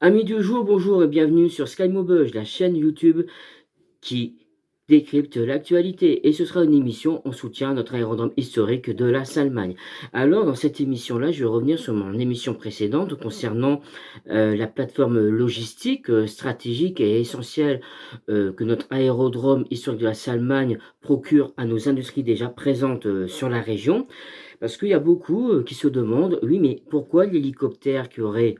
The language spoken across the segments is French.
Amis du jour, bonjour et bienvenue sur SkyMobile, la chaîne YouTube qui décrypte l'actualité. Et ce sera une émission en soutien à notre aérodrome historique de la Salmagne. Alors, dans cette émission-là, je vais revenir sur mon émission précédente concernant la plateforme logistique stratégique et essentielle que notre aérodrome historique de la Salmagne procure à nos industries déjà présentes sur la région. Parce qu'il y a beaucoup qui se demandent, oui, mais pourquoi l'hélicoptère qui aurait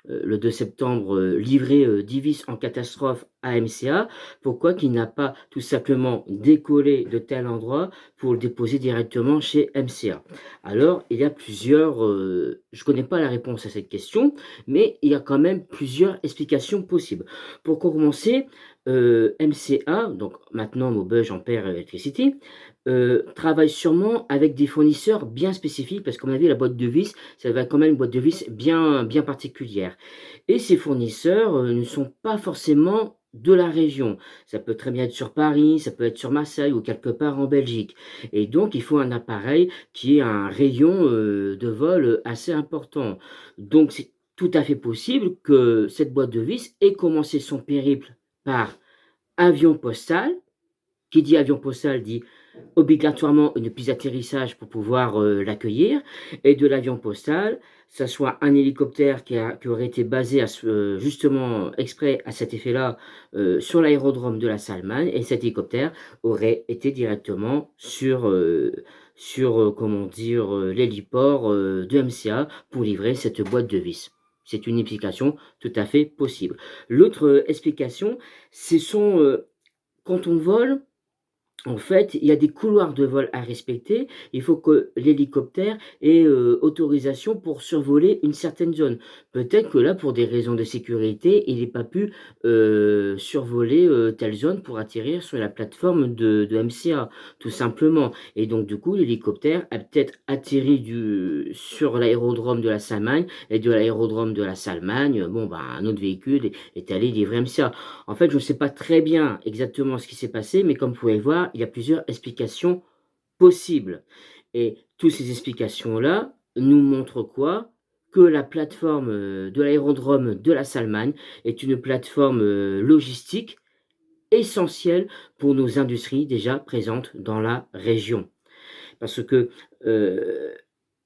le 2 septembre, livré, Divis en catastrophe à MCA, pourquoi qu'il n'a pas tout simplement décollé de tel endroit pour le déposer directement chez MCA? Alors, il y a plusieurs, je connais pas la réponse à cette question, mais il y a quand même plusieurs explications possibles. Pour commencer, MCA, donc maintenant Maubeuge Ampère Electricity, travaille sûrement avec des fournisseurs bien spécifiques parce qu'à mon avis la boîte de vis, ça va être quand même une boîte de vis bien particulière. Et ces fournisseurs, ne sont pas forcément de la région. Ça peut très bien être sur Paris, ça peut être sur Marseille ou quelque part en Belgique. Et donc il faut un appareil qui ait un rayon, de vol, assez important. Donc c'est tout à fait possible que cette boîte de vis ait commencé son périple par avion postal. Qui dit avion postal dit obligatoirement une piste d'atterrissage pour pouvoir, l'accueillir, et de l'avion postal, ça soit un hélicoptère qui aurait été basé à ce justement exprès à cet effet-là, sur l'aérodrome de la Salmagne, et cet hélicoptère aurait été directement sur, comment dire? L'héliport, de MCA pour livrer cette boîte de vis. C'est une explication tout à fait possible. L'autre, explication, ce sont, quand on vole, en fait, il y a des couloirs de vol à respecter. Il faut que l'hélicoptère ait, autorisation pour survoler une certaine zone. Peut-être que là, pour des raisons de sécurité, il n'ait pas pu, survoler, telle zone pour atterrir sur la plateforme de MCA, tout simplement. Et donc du coup, l'hélicoptère a peut-être atterri sur l'aérodrome de la Salmagne, et de l'aérodrome de la Salmagne, bon, bah, un autre véhicule est allé livrer MCA. En fait, je ne sais pas très bien exactement ce qui s'est passé, mais comme vous pouvez le voir, il y a plusieurs explications possibles. Et toutes ces explications-là nous montrent quoi? Que la plateforme de l'aérodrome de la Salmagne est une plateforme logistique essentielle pour nos industries déjà présentes dans la région. Parce que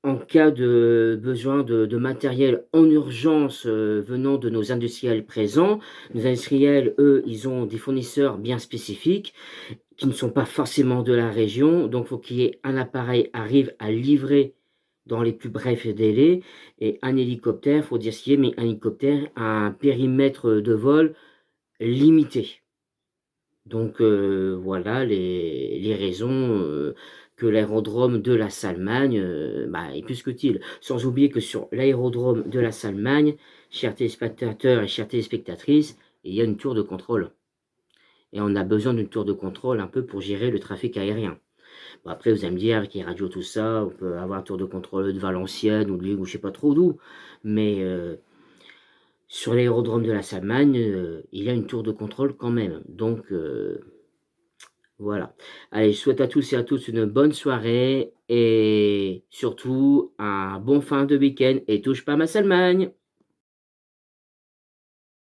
en cas de besoin de matériel en urgence, venant de nos industriels présents, nos industriels, eux, ils ont des fournisseurs bien spécifiques qui ne sont pas forcément de la région. Donc, il faut qu'il y ait un appareil arrive à livrer dans les plus brefs délais, et un hélicoptère, faut dire ce qui est, mais un hélicoptère a un périmètre de vol limité. Donc voilà les raisons, que l'aérodrome de la Salmagne, bah, est plus qu'utile. Sans oublier que sur l'aérodrome de la Salmagne, chers téléspectateurs et chères téléspectatrices, il y a une tour de contrôle, et on a besoin d'une tour de contrôle un peu pour gérer le trafic aérien. Bon, après vous allez me dire avec les radios tout ça, on peut avoir une tour de contrôle de Valenciennes ou de Lille ou je sais pas trop d'où, mais sur l'aérodrome de la Salmagne, il y a une tour de contrôle quand même. Donc voilà. Allez, je souhaite à tous et à toutes une bonne soirée et surtout un bon fin de week-end, et touche pas ma Salmagne!